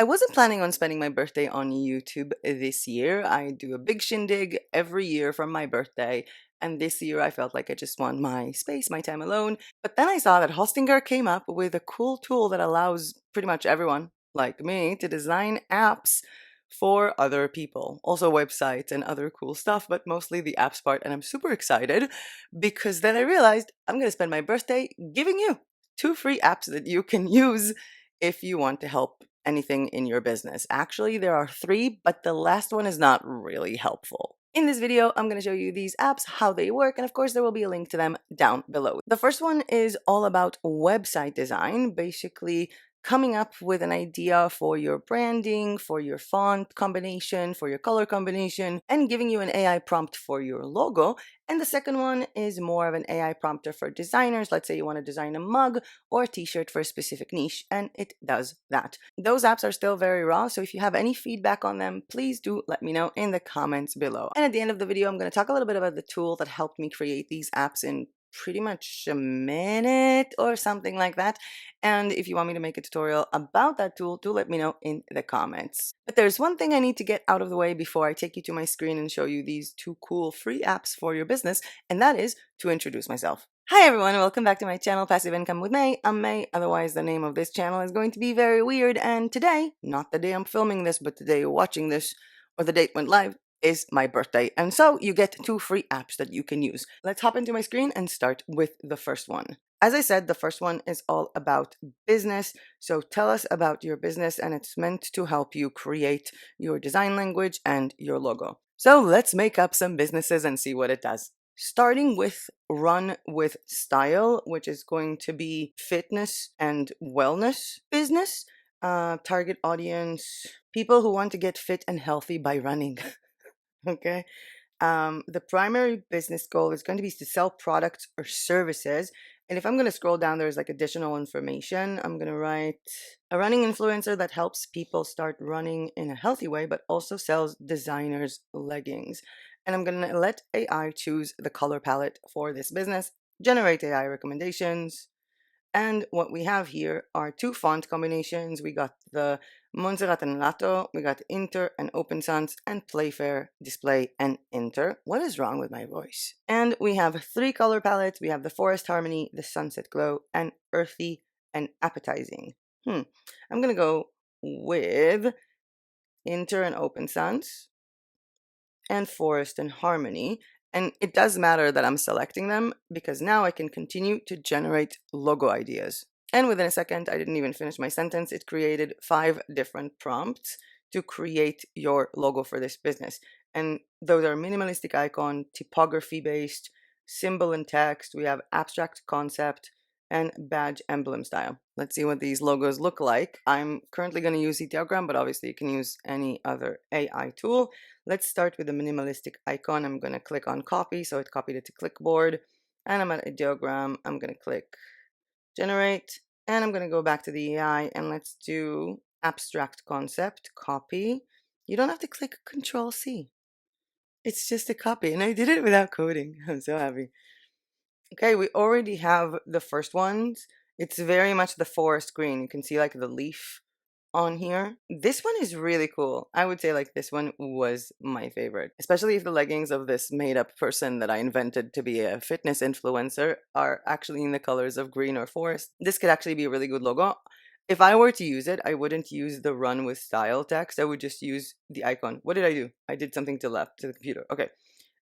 I wasn't planning on spending my birthday on YouTube this year. I do a big shindig every year for my birthday, and this year I felt like I just want my space, my time alone. But then I saw that Hostinger came up with a cool tool that allows pretty much everyone, like me, to design apps for other people. Also websites and other cool stuff, but mostly the apps part. And I'm super excited because then I realized I'm going to spend my birthday giving you 2 free apps that you can use if you want to help anything in your business. Actually, there are 3, but the last one is not really helpful. In this video, I'm going to show you these apps, how they work, and of course, there will be a link to them down below. The first one is all about website design, basically coming up with an idea for your branding, for your font combination, for your color combination, and giving you an AI prompt for your logo. And the second one is more of an AI prompter for designers. Let's say you want to design a mug or a t-shirt for a specific niche, and it does that. Those apps are still very raw, so if you have any feedback on them, please do let me know in the comments below. And at the end of the video, I'm going to talk a little bit about the tool that helped me create these apps in pretty much a minute or something like that. And if you want me to make a tutorial about that tool, do let me know in the comments. But there's one thing I need to get out of the way before I take you to my screen and show you these 2 cool free apps for your business, and that is to introduce myself. Hi everyone, welcome back to my channel, Passive Income with May. I'm May, otherwise the name of this channel is going to be very weird, and today, not the day I'm filming this, but the day you're watching this, or the date went live, is my birthday, and so you get 2 free apps that you can use. Let's hop into my screen and start with the first one. As I said, the first one is all about business, so tell us about your business, and it's meant to help you create your design language and your logo. So let's make up some businesses and see what it does. Starting with Run with Style, which is going to be fitness and wellness business. Target audience, people who want to get fit and healthy by running. Okay. The primary business goal is going to be to sell products or services. And if I'm going to scroll down, there's like additional information. I'm going to write a running influencer that helps people start running in a healthy way, but also sells designers leggings. And I'm going to let AI choose the color palette for this business, generate AI recommendations, and what we have here are 2 font combinations. We got the Montserrat and Lato, we got Inter and Open Sans, and Playfair, Display, and Inter. What is wrong with my voice? And we have 3 color palettes. We have the Forest Harmony, the Sunset Glow, and Earthy and Appetizing. I'm going to go with Inter and Open Sans, and Forest and Harmony. And it does matter that I'm selecting them because now I can continue to generate logo ideas. And within a second, I didn't even finish my sentence. It created 5 different prompts to create your logo for this business. And those are minimalistic icon, typography based, symbol and text. We have abstract concept and badge emblem style. Let's see what these logos look like. I'm currently going to use Ideogram, but obviously you can use any other AI tool. Let's start with the minimalistic icon. I'm going to click on copy, so it copied it to clipboard. And I'm at Ideogram. I'm going to click generate, and I'm going to go back to the AI, and let's do abstract concept, copy. You don't have to click Control C. It's just a copy, and I did it without coding. I'm so happy. Okay, we already have the first ones. It's very much the forest green. You can see like the leaf on here. This one is really cool. I would say like this one was my favorite, especially if the leggings of this made up person that I invented to be a fitness influencer are actually in the colors of green or forest. This could actually be a really good logo. If I were to use it, I wouldn't use the run with style text. I would just use the icon. What did I do? I did something to left to the computer. Okay.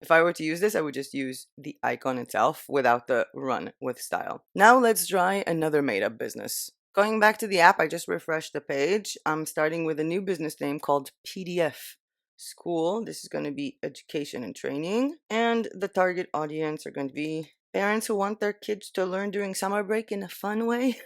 If I were to use this, I would just use the icon itself without the run with style. Now let's try another made up business. Going back to the app, I just refreshed the page. I'm starting with a new business name called PDF School. This is going to be education and training. And the target audience are going to be parents who want their kids to learn during summer break in a fun way.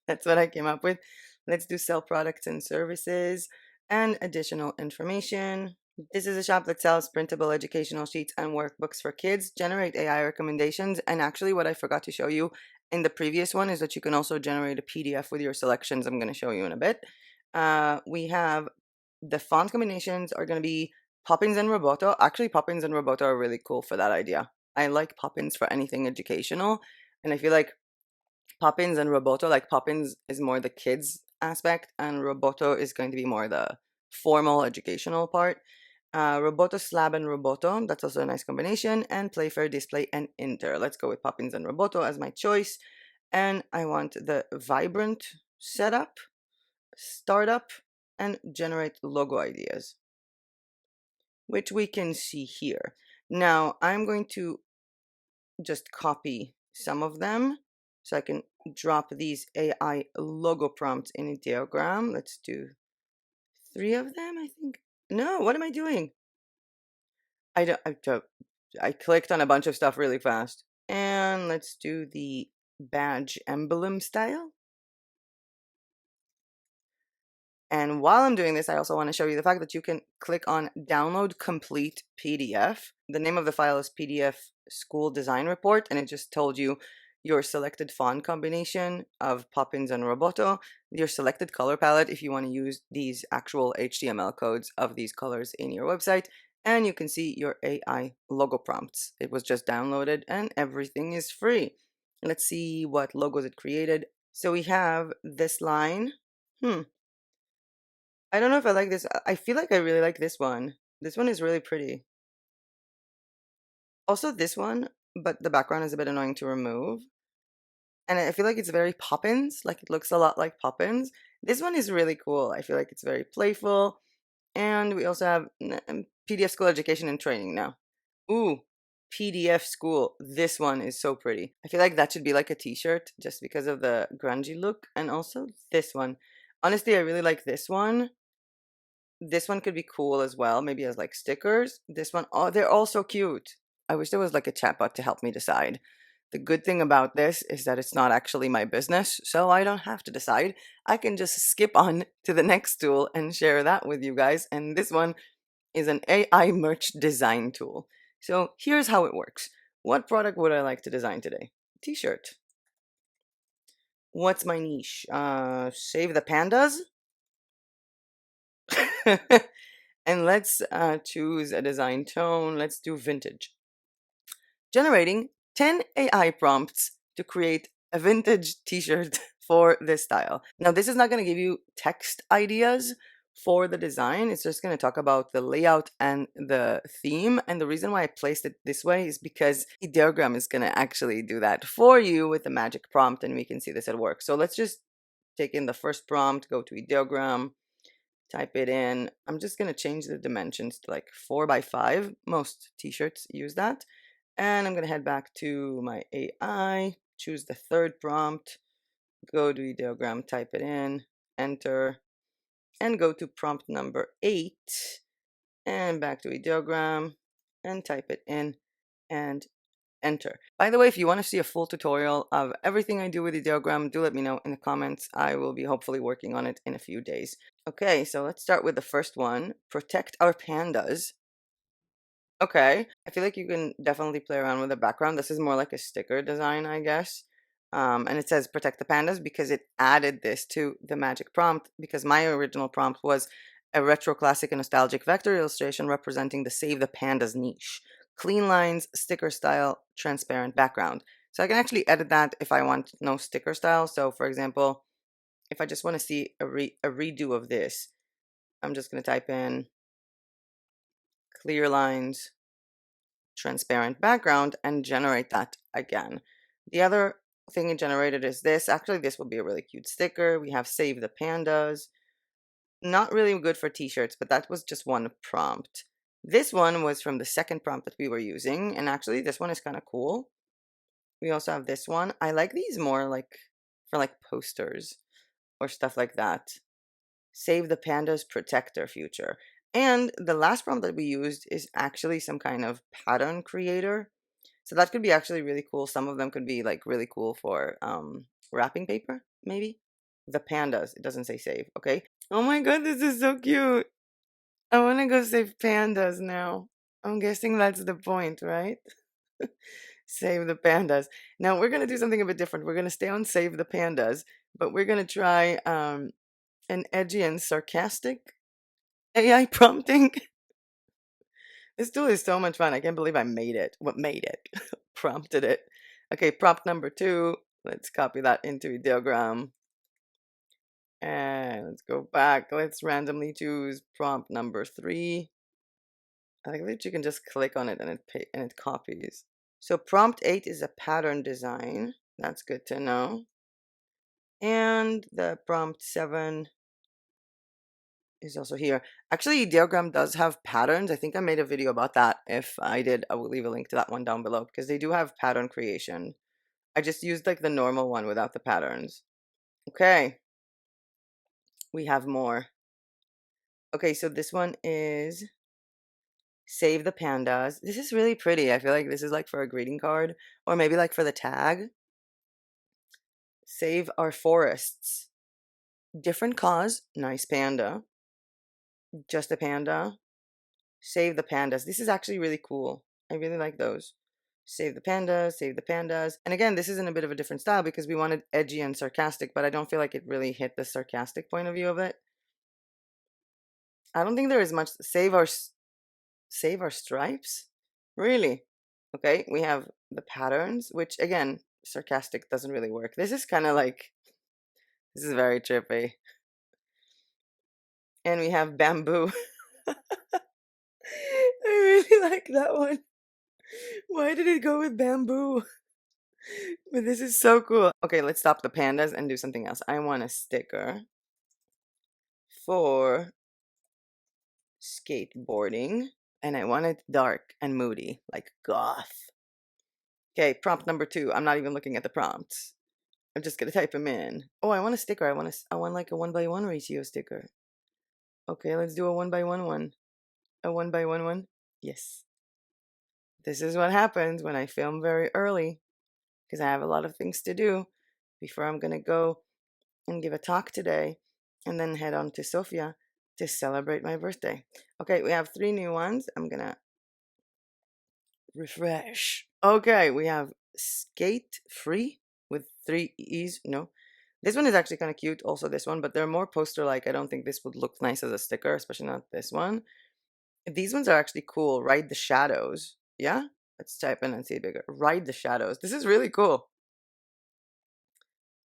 That's what I came up with. Let's do sell products and services and additional information. This is a shop that sells printable educational sheets and workbooks for kids, generate AI recommendations, and actually what I forgot to show you in the previous one is that you can also generate a PDF with your selections. I'm going to show you in a bit. We have the font combinations are going to be Poppins and Roboto. Actually, Poppins and Roboto are really cool for that idea. I like Poppins for anything educational, and I feel like Poppins and Roboto, like Poppins is more the kids aspect, and Roboto is going to be more the formal educational part. Roboto Slab and Roboto, that's also a nice combination, and Playfair Display and Inter. Let's go with Poppins and Roboto as my choice. And I want the Vibrant setup, startup, and generate logo ideas, which we can see here. Now I'm going to just copy some of them so I can drop these AI logo prompts in Ideogram. Let's do 3 of them, I think. No, what am I doing? I clicked on a bunch of stuff really fast. And let's do the badge emblem style. And while I'm doing this, I also want to show you the fact that you can click on download complete PDF. The name of the file is PDF school design report, and it just told you your selected font combination of Poppins and Roboto, your selected color palette if you want to use these actual HTML codes of these colors in your website, and you can see your AI logo prompts. It was just downloaded and everything is free. Let's see what logos it created. So we have this line. I don't know if I like this. I feel like I really like this one. This one is really pretty. Also this one, but the background is a bit annoying to remove. And I feel like it's very Poppins, like it looks a lot like Poppins. This one is really cool. I feel like it's very playful. And we also have PDF School Education and Training now. Ooh, PDF School. This one is so pretty. I feel like that should be like a t-shirt just because of the grungy look. And also this one. Honestly, I really like this one. This one could be cool as well, maybe as like stickers. This one, oh, they're all so cute. I wish there was like a chatbot to help me decide. The good thing about this is that it's not actually my business, so I don't have to decide. I can just skip on to the next tool and share that with you guys. And this one is an AI merch design tool. So here's how it works. What product would I like to design today? T-shirt. What's my niche? Save the pandas? And let's choose a design tone. Let's do vintage. Generating 10 AI prompts to create a vintage t-shirt for this style. Now, this is not going to give you text ideas for the design. It's just going to talk about the layout and the theme. And the reason why I placed it this way is because Ideogram is going to actually do that for you with the magic prompt, and we can see this at work. So let's just take in the first prompt, go to Ideogram, type it in. I'm just going to change the dimensions to like 4 by 5. Most t-shirts use that. And I'm going to head back to my AI, choose the third prompt, go to Ideogram, type it in, enter, and go to prompt number 8, and back to Ideogram, and type it in, and enter. By the way, if you want to see a full tutorial of everything I do with Ideogram, do let me know in the comments. I will be hopefully working on it in a few days. Okay, so let's start with the first one. Protect our pandas. Okay, I feel like you can definitely play around with the background. This is more like a sticker design, I guess. And it says protect the pandas because it added this to the magic prompt, because my original prompt was a retro classic and nostalgic vector illustration representing the Save the Pandas niche. Clean lines, sticker style, transparent background. So I can actually edit that if I want no sticker style. So for example, if I just want to see a redo of this, I'm just going to type in clear lines, transparent background, and generate that again. The other thing it generated is this. Actually, this will be a really cute sticker. We have Save the Pandas. Not really good for t-shirts, but that was just one prompt. This one was from the second prompt that we were using, and actually this one is kind of cool. We also have this one. I like these more like for like posters or stuff like that. Save the Pandas, protect their future. And the last prompt that we used is actually some kind of pattern creator. So that could be actually really cool. Some of them could be like really cool for wrapping paper, maybe. The pandas. It doesn't say save, okay? Oh my god, this is so cute. I want to go save pandas now. I'm guessing that's the point, right? Save the pandas. Now we're gonna do something a bit different. We're gonna stay on save the pandas, but we're gonna try an edgy and sarcastic AI prompting. This tool is so much fun. I can't believe I made it. What made it? Prompted it. Okay, prompt number 2. Let's copy that into Ideogram. And let's go back. Let's randomly choose prompt number 3. I think that you can just click on it and it copies. So prompt 8 is a pattern design. That's good to know. And the prompt 7 is also here. Actually, Ideogram does have patterns. I think I made a video about that. If I did, I will leave a link to that one down below because they do have pattern creation. I just used like the normal one without the patterns. Okay, we have more. Okay, so this one is save the pandas. This is really pretty. I feel like this is like for a greeting card or maybe like for the tag. Save our forests. Different cause. Nice panda. Just a panda. Save the pandas. This is actually really cool. I really like those. Save the pandas, save the pandas. And again, this is in a bit of a different style because we wanted edgy and sarcastic, but I don't feel like it really hit the sarcastic point of view of it. I don't think there is much. Save our stripes? Really? Okay, we have the patterns, which again, sarcastic doesn't really work. This is kind of like, this is very trippy. And we have bamboo. I really like that one. Why did it go with bamboo? But this is so cool. Okay, let's stop the pandas and do something else. I want a sticker for skateboarding. And I want it dark and moody, like goth. Okay, prompt number 2. I'm not even looking at the prompts. I'm just gonna type them in. Oh, I want a sticker. I want like a 1:1 ratio sticker. Okay, let's do a 1:1 one. A 1:1 one. Yes. This is what happens when I film very early because I have a lot of things to do before I'm gonna go and give a talk today and then head on to Sofia to celebrate my birthday. Okay, we have 3 new ones. I'm gonna refresh. Okay, we have skate free with 3 E's. No, this one is actually kind of cute. Also, this one, but they're more poster like. I don't think this would look nice as a sticker, especially not this one. These ones are actually cool. Ride the shadows. Yeah, let's type in and see it bigger. Ride the shadows. This is really cool.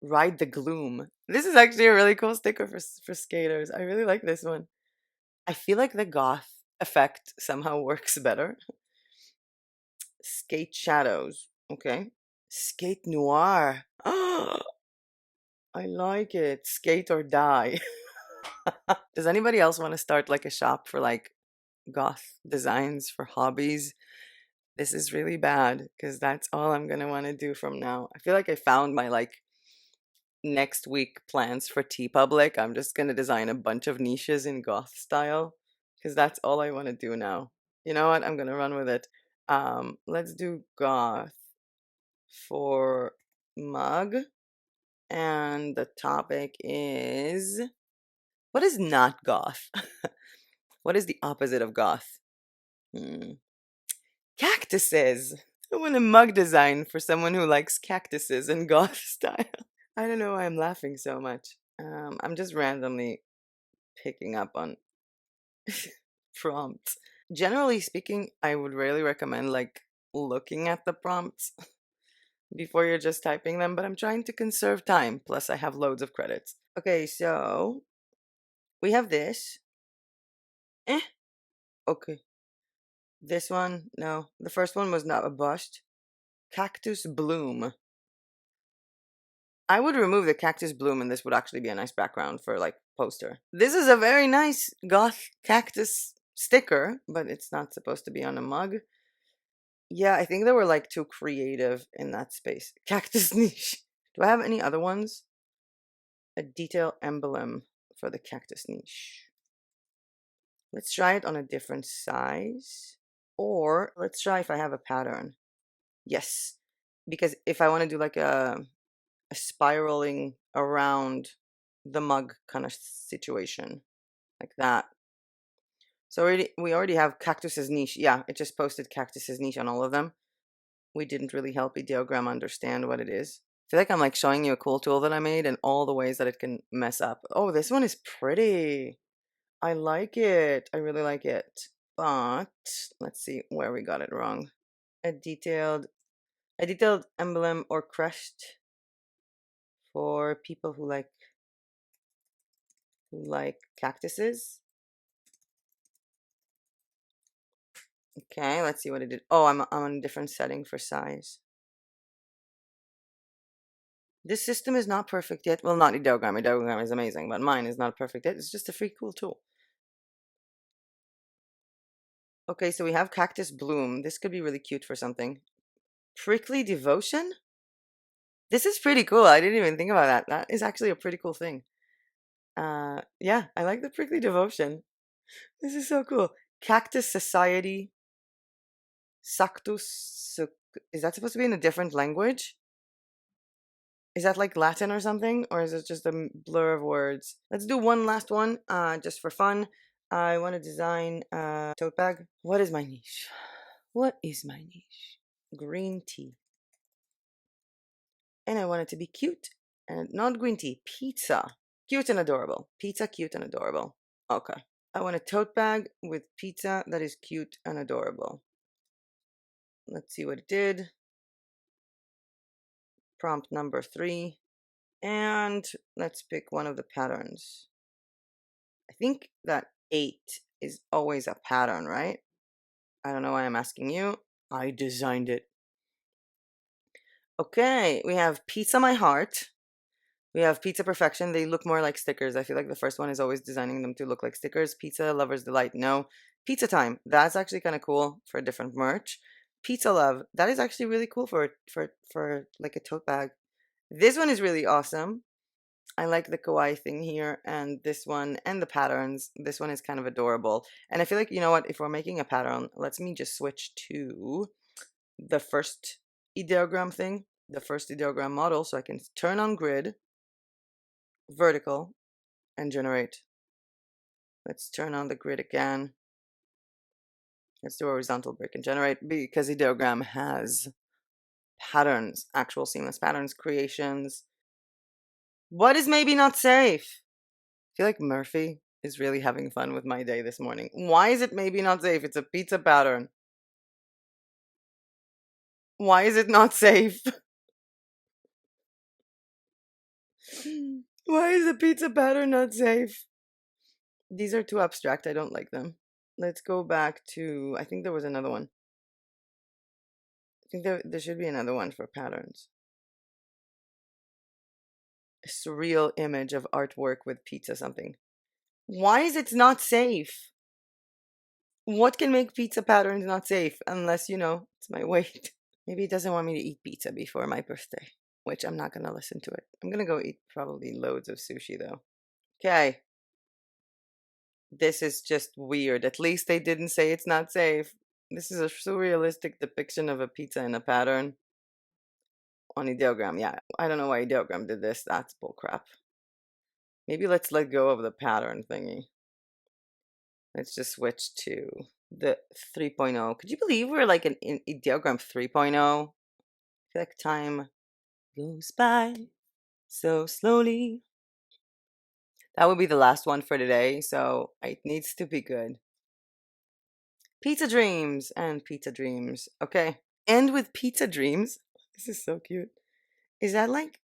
Ride the gloom. This is actually a really cool sticker for skaters. I really like this one. I feel like the goth effect somehow works better. Skate shadows. Okay. Skate noir. I like it. Skate or die. Does anybody else want to start like a shop for like goth designs for hobbies? This is really bad because that's all I'm gonna want to do from now. I feel like I found my like next week plans for T Public. I'm just gonna design a bunch of niches in goth style because that's all I want to do now. You know what? I'm gonna run with it. Let's do goth for mug, and the topic is what is not goth? What is the opposite of goth? Hmm. Cactuses. I want a mug design for someone who likes cactuses in goth style. I don't know why I'm laughing so much. I'm just randomly picking up on prompts. Generally speaking, I would really recommend like looking at the prompts before you're just typing them, but I'm trying to conserve time. Plus, I have loads of credits. Okay, so we have this. Eh, okay. This one, no. The first one was not a bust. Cactus bloom. I would remove the cactus bloom and this would actually be a nice background for like poster. This is a very nice goth cactus sticker, but it's not supposed to be on a mug. Yeah, I think they were like too creative in that space. Cactus niche. Do I have any other ones? A detail emblem for the cactus niche. Let's try it on a different size. Or let's try if I have a pattern. Yes. Because if I want to do like a spiraling around the mug kind of situation, like that. So we already have cactus's niche. Yeah, it just posted cactus's niche on all of them. We didn't really help Ideogram understand what it is. I feel like I'm like showing you a cool tool that I made and all the ways that it can mess up. Oh, this one is pretty. I like it. I really like it. But let's see where we got it wrong. A detailed emblem or crest for people who like like cactuses. Okay, let's see what it did. Oh, I'm on a different setting for size. This system is not perfect yet. Well, not Ideogram. Ideogram is amazing, but mine is not perfect yet. It's just a free cool tool. Okay, so we have Cactus Bloom. This could be really cute for something. Prickly Devotion? This is pretty cool. I didn't even think about that. That is actually a pretty cool thing. Yeah, I like the Prickly Devotion. This is so cool. Cactus Society. Sactus. Is that supposed to be in a different language? Is that like Latin or something? Or is it just a blur of words? Let's do one last one, just for fun. I want to design a tote bag. What is my niche? What is my niche? Green tea. And I want it to be cute. And not green tea, pizza. Cute and adorable. Pizza, cute and adorable. Okay. I want a tote bag with pizza that is cute and adorable. Let's see what it did. Prompt number 3. And let's pick one of the patterns. I think that 8 is always a pattern, right? I don't know why I'm asking you. I designed it. Okay, we have Pizza My Heart. We have Pizza Perfection. They look more like stickers. I feel like the first one is always designing them to look like stickers. Pizza Lover's Delight. No. Pizza Time. That's actually kind of cool for different merch. Pizza Love. That is actually really cool for like a tote bag. This one is really awesome. I like the kawaii thing here and this one and the patterns. This one is kind of adorable. And I feel like, you know what, if we're making a pattern, let's me just switch to the first ideogram thing, the first ideogram model, so I can turn on grid, vertical, and generate. Let's turn on the grid again. Let's do a horizontal break and generate because ideogram has patterns, actual seamless patterns, creations. What is maybe not safe? I feel like Murphy is really having fun with my day this morning. Why is it maybe not safe? It's a pizza pattern. Why is it not safe? Why is a pizza pattern not safe? These are too abstract. I don't like them. Let's go back to, I think there was another one. I think there should be another one for patterns. A surreal image of artwork with pizza something. Why is it not safe? What can make pizza patterns not safe? Unless, you know, it's my weight. Maybe it doesn't want me to eat pizza before my birthday, which I'm not going to listen to it. I'm going to go eat probably loads of sushi though. Okay. This is just weird. At least they didn't say it's not safe. This is a surrealistic depiction of a pizza in a pattern on Ideogram. Yeah, I don't know why Ideogram did this. That's bullcrap. Maybe let's let go of the pattern thingy. Let's just switch to the 3.0. Could you believe we're like an Ideogram 3.0? I feel like time goes by so slowly. That would be the last one for today, so it needs to be good. Pizza dreams and pizza dreams. Okay. And with pizza dreams, this is so cute. Is that like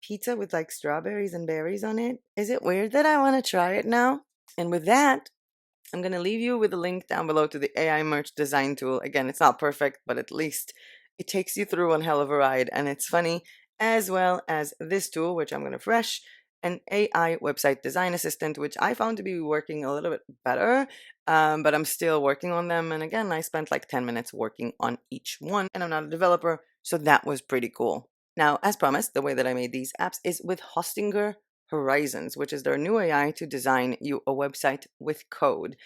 pizza with like strawberries and berries on it? Is it weird that I want to try it now? And with that, I'm going to leave you with a link down below to the AI merch design tool. Again, it's not perfect, but at least it takes you through one hell of a ride and it's funny, as well as this tool, which I'm going to refresh, an AI website design assistant, which I found to be working a little bit better, but I'm still working on them. And again, I spent like 10 minutes working on each one, and I'm not a developer, so that was pretty cool. Now, as promised, the way that I made these apps is with Hostinger Horizons, which is their new AI to design you a website with code.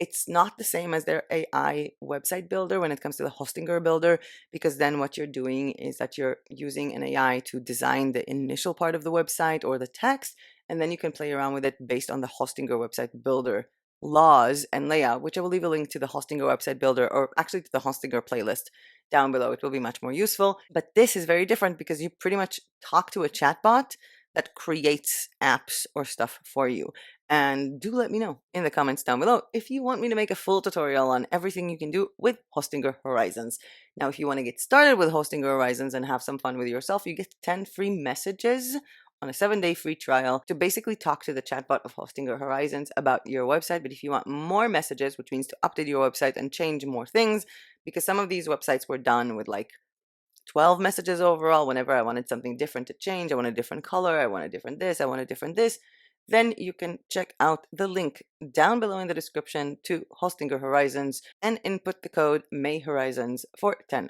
It's not the same as their AI website builder when it comes to the Hostinger builder, because then what you're doing is that you're using an AI to design the initial part of the website or the text, and then you can play around with it based on the Hostinger website builder laws and layout, which I will leave a link to the Hostinger website builder, or actually to the Hostinger playlist down below. It will be much more useful. But this is very different because you pretty much talk to a chatbot that creates apps or stuff for you. And do let me know in the comments down below if you want me to make a full tutorial on everything you can do with Hostinger Horizons. Now, if you want to get started with Hostinger Horizons and have some fun with yourself, you get 10 free messages on a 7-day free trial to basically talk to the chatbot of Hostinger Horizons about your website. But if you want more messages, which means to update your website and change more things, because some of these websites were done with like 12 messages overall. Whenever I wanted something different to change, I want a different color, I want a different this, I want a different this, then you can check out the link down below in the description to Hostinger Horizons and input the code MayHorizons for 10%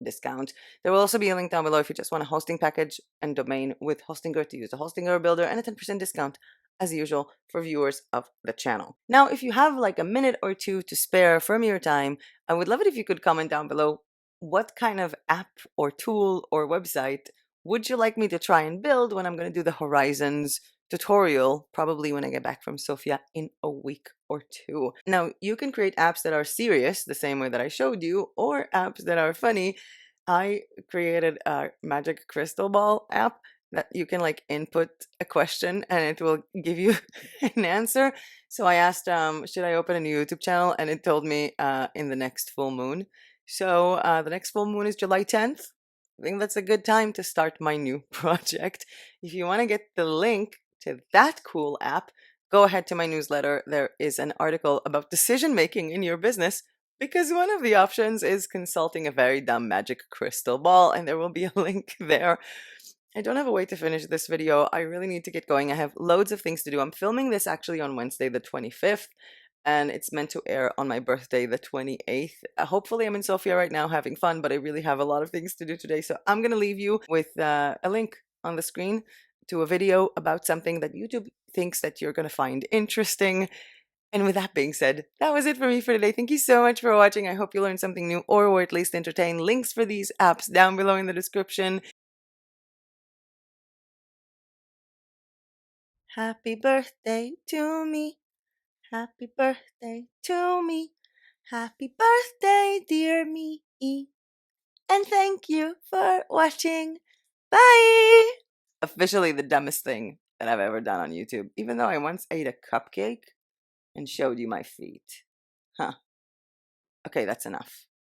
discount. There will also be a link down below if you just want a hosting package and domain with Hostinger to use the Hostinger builder, and a 10% discount as usual for viewers of the channel. Now, if you have like a minute or two to spare from your time, I would love it if you could comment down below what kind of app or tool or website would you like me to try and build when I'm going to do the Horizons tutorial, probably when I get back from Sofia in a week or two. Now, you can create apps that are serious, the same way that I showed you, or apps that are funny. I created a magic crystal ball app that you can like input a question and it will give you an answer. So I asked, should I open a new YouTube channel? And it told me in the next full moon. So the next full moon is July 10th. I think that's a good time to start my new project. If you want to get the link to that cool app, go ahead to my newsletter. There is an article about decision making in your business, because one of the options is consulting a very dumb magic crystal ball, and there will be a link there. I don't have a way to finish this video. I really need to get going. I have loads of things to do. I'm filming this actually on Wednesday the 25th, and it's meant to air on my birthday the 28th. Hopefully I'm in Sofia right now having fun, but I really have a lot of things to do today. So I'm going to leave you with a link on the screen to a video about something that YouTube thinks that you're going to find interesting. And with that being said, that was it for me for today. Thank you so much for watching. I hope you learned something new or were at least entertained. Links for these apps down below in the description. Happy birthday to me. Happy birthday to me. Happy birthday, dear me. And thank you for watching. Bye! Officially the dumbest thing that I've ever done on YouTube, even though I once ate a cupcake and showed you my feet. Huh. Okay, that's enough.